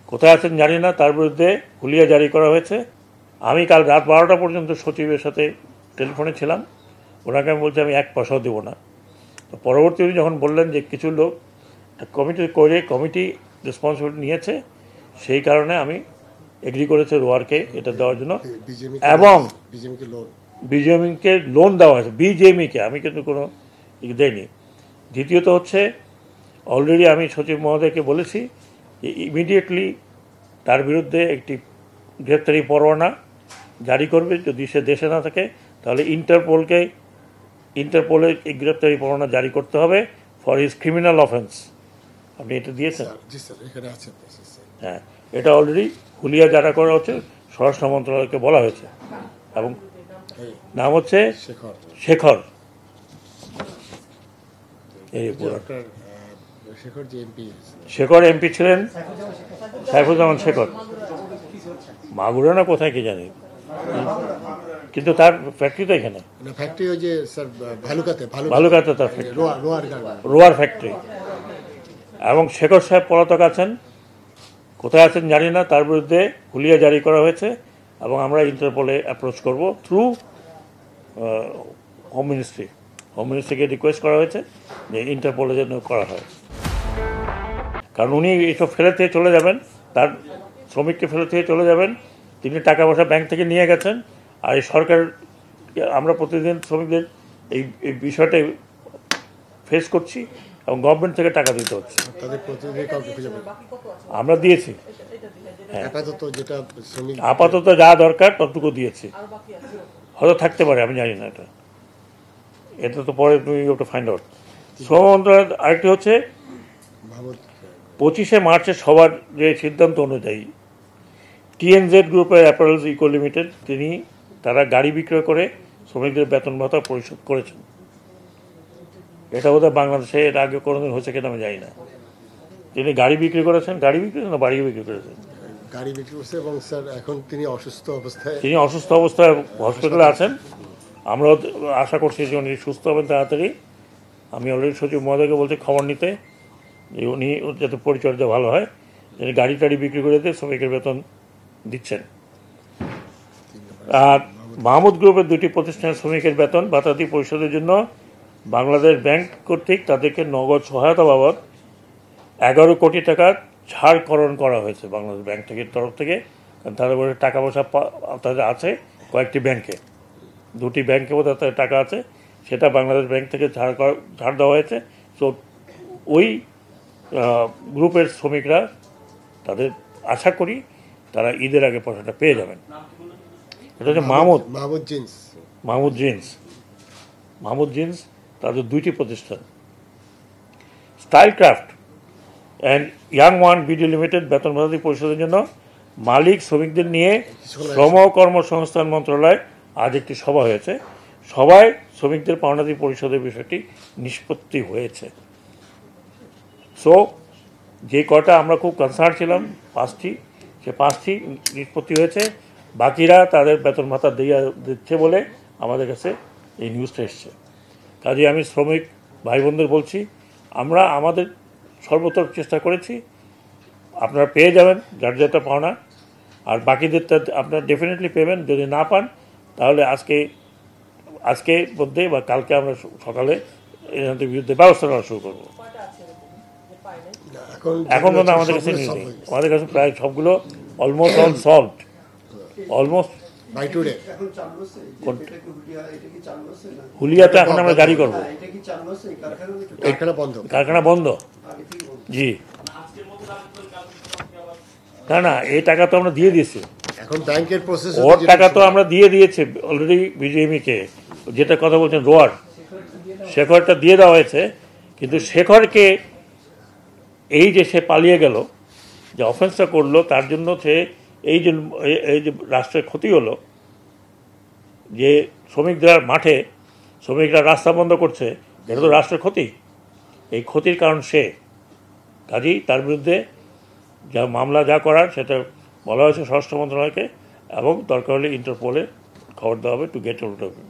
কোথায় আছেন জানি না, তার বিরুদ্ধে হুলিয়া জারি করা হয়েছে। আমি কাল রাত 12টা পর্যন্ত সচিবের সাথে টেলিফোনে ছিলাম, ওনাকে আমি বলছি আমি 1 পয়সাও দেবো না। তো পরবর্তীতে যখন বললেন যে কিছু লোক কমিটি করে কমিটি রেসপন্সিবিলিটি নিয়েছে, সেই কারণে আমি এগ্রি করেছে রোয়ারকে এটা দেওয়ার জন্য, এবং বিজেএমকে লোন দেওয়া হয়েছে, বিজেএমকে, আমি কিন্তু কোনো দেয়নি। দ্বিতীয়ত হচ্ছে, অলরেডি আমি সচিব মহোদয়কে বলেছি যে ইমিডিয়েটলি তার বিরুদ্ধে একটি গ্রেপ্তারি পরোয়ানা জারি করবে। যদি সে দেশে না থাকে তাহলে ইন্টারপোলের এই গ্রেপ্তারি পরোয়ানা জারি করতে হবে ফর হিজ ক্রিমিনাল অফেন্স। আপনি এটা দিয়েছেন? হ্যাঁ, এটা অলরেডি হুলিয়া জারি করা হচ্ছে, স্বরাষ্ট্র মন্ত্রণালয়কে বলা হয়েছে, এবং নাম হচ্ছে শেখর। শেখর এমপি ছিলেন, সাইফুজ্জামান শেখর, মাগুরা না কোথায় কি জানি, কিন্তু তার ফ্যাক্টরি তো এখানে, ভালুকাতে তার ফ্যাক্টরি, রোয়ার ফ্যাক্টরি। এবং শেখর সাহেব পলাতক আছেন, কোথায় আছেন জানি না, তার বিরুদ্ধে হুলিয়া জারি করা হয়েছে, এবং আমরা ইন্টারপোলে অ্যাপ্রোচ করব থ্রু হোম মিনিস্ট্রিকে রিকোয়েস্ট করা হয়েছে যে ইন্টারপোলে যেন করা হয়। কারণ উনি এইসব ফেলে থেকে চলে যাবেন, তার শ্রমিককে ফেলে থেকে চলে যাবেন, তিনি টাকা পয়সা ব্যাংক থেকে নিয়ে গেছেন। আর এই সরকার, আমরা প্রতিদিন শ্রমিকদের এই বিষয়টা ফেস করছি, এবং গভর্নমেন্ট থেকে টাকা দিতে হচ্ছে। আমরা দিয়েছি, আপাতত যা দরকার ততটুকু দিয়েছি, হয়তো থাকতে পারে, আমি জানি না। এটা তো পরে তুমি একটু ফাইন্ড আউট। শ্রম মন্ত্রণালয়ের আরেকটি হচ্ছে 25শে মার্চের সবার যে সিদ্ধান্ত অনুযায়ী টিএনজেড গ্রুপের অ্যাপারেলস ইকো লিমিটেড, তারা গাড়ি বিক্রয় করে শ্রমিকদের বেতন ভাতা পরিশোধ করেছেন। এটা বোধহয় বাংলাদেশে এর আগে কোনোদিন হয়েছে কিনা আমি জানি না। তিনি গাড়ি বিক্রি করেছেন, গাড়ি বিক্রি না বাড়ি বিক্রি করেছেন, গাড়ি বিক্রি করছে, এবং স্যার এখন তিনি অসুস্থ অবস্থায় হসপিটালে আছেন। আমরাও আশা করছি যে উনি সুস্থ হবেন তাড়াতাড়ি। আমি অলরেডি সচিব মহোদয়কে বলছি খবর নিতে, যে উনি যাতে পরিচর্যা ভালো হয়, যিনি গাড়ি টাড়ি বিক্রি করে দিয়ে শ্রমিকের বেতন দিচ্ছেন। আর মাহমুদ গ্রুপের 2টি প্রতিষ্ঠানের শ্রমিকের বেতন ভাতাদি পরিশোধের জন্য বাংলাদেশ ব্যাংক কর্তৃক তাদেরকে নগদ সহায়তা বাবদ 11 কোটি টাকা ছাড়করণ করা হয়েছে বাংলাদেশ ব্যাংক থেকে তরফ থেকে। কারণ তাদের বলে টাকা পয়সা তাদের আছে কয়েকটি ব্যাংকে, 2টি ব্যাংকে বোধহয় তাদের টাকা আছে, সেটা বাংলাদেশ ব্যাংক থেকে ছাড় দেওয়া হয়েছে। তো ওই গ্রুপের শ্রমিকরা, তাদের আশা করি তারা ঈদের আগে পয়সাটা পেয়ে যাবেন। এটা হচ্ছে মাহমুদ জিন্স, তাদের 2টি প্রতিষ্ঠান। Style craft and young one BD limited বেতন ভাতাদি পরিশোধের জন্য মালিক শ্রমিকদের নিয়ে শ্রম ও কর্মসংস্থান মন্ত্রণালয়ে আজ একটি সভা হয়েছে। সভায় শ্রমিকদের পাওনাদি পরিশোধের বিষয়টি নিষ্পত্তি হয়েছে। সো যে কটা আমরা খুব কনসার্ন ছিলাম, 5টি, সে 5টি নিষ্পত্তি হয়েছে। বাকিরা তাদের বেতন ভাতা দিচ্ছে বলে আমাদের কাছে এই নিউজটা এসছে। কাজে আমি শ্রমিক ভাই বোনদের বলছি, আমরা আমাদের সর্বতর চেষ্টা করেছি, আপনারা পেয়ে যাবেন যার যেটা পাওনা, আর বাকিদেরটা আপনারা ডেফিনেটলি পেবেন। যদি না পান তাহলে আজকে মধ্যে বা কালকে আমরা সকালে এদের বিরুদ্ধে ব্যবস্থা নেওয়া শুরু করবো। এখন পর্যন্ত আমাদের কাছে নিউজ নেই, আমাদের কাছে প্রায় সবগুলো almost all solved, almost by today. হুলিয়াতে এখন আমরা জারি করবো, কারখানা বন্ধ। জি না, এই টাকা তো আমরা দিয়ে দিয়েছি, এখন ব্যাংকের প্রসেস, ওর টাকা তো আমরা দিয়ে দিয়েছি অলরেডি বিজেএমকে। যেটা কথা বলছেন রোয়ার, শেখরটা দিয়ে দেওয়া হয়েছে, কিন্তু শেখরকে এই যে সে পালিয়ে গেল, যে অফেন্সটা করলো, তার জন্য সে এই যে রাষ্ট্রের ক্ষতি হলো, যে শ্রমিকরা মাঠে, শ্রমিকরা রাস্তা বন্ধ করছে, এটা তো রাষ্ট্রের ক্ষতি। এই ক্ষতির কারণ সে, কাজেই তার বিরুদ্ধে যা মামলা যা করার সেটা বলা হয়েছে স্বরাষ্ট্র মন্ত্রণালয়কে, এবং দরকার হলে ইন্টারপোলে খবর দেওয়া হবে to get out of him.